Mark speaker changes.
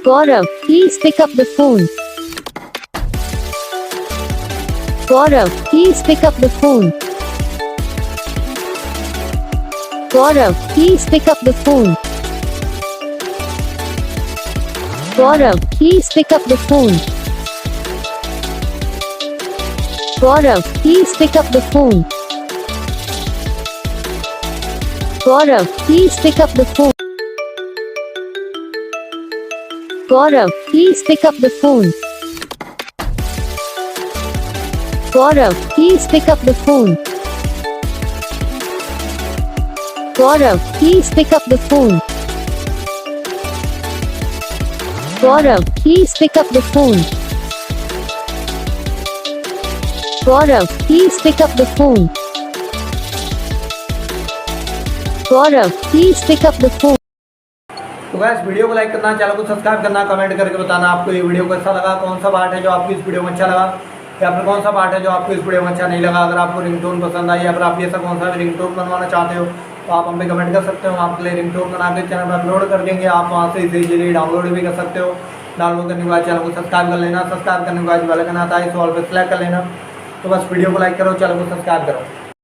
Speaker 1: Gaurav, please pick up the phone. Gaurav, please pick up the phone. Gaurav, please pick up the phone. Gaurav, please pick up the phone. Gaurav, please pick up the phone. Gaurav, please pick up the phone. Gaurav, please pick up the phone. Gaurav, please pick up the phone. Gaurav, please pick up the phone. Gaurav, please pick up the phone. Gaurav, please pick up the phone. Gaurav, please pick up the phone.
Speaker 2: तो guys video को like करना, channel को subscribe करना, comment करके बताना आपको ये video कैसा लगा, कौन सा पार्ट है जो आपको इस वीडियो में अच्छा लगा या फिर कौन सा पार्ट है जो आपको इस वीडियो में अच्छा नहीं लगा। अगर आपको रिंगटोन पसंद आई या फिर आप ऐसा कौन सा भी रिंगटोन बनवाना चाहते हो तो आप हम पे कमेंट कर सकते हो। हम आपके लिए रिंगटोन बना के चैनल पर अपलोड कर देंगे, आप वहाँ से इसे इजीली डाउनलोड भी कर सकते हो। डाउनलोड करने के बाद चैनल को सब्सक्राइब कर लेना, सब्सक्राइब करने के बाद बेल आइकन आता है इसे ऑल पे सेलेक्ट कर लेना। तो बस वीडियो को लाइक करो, चैनल को सब्सक्राइब करो।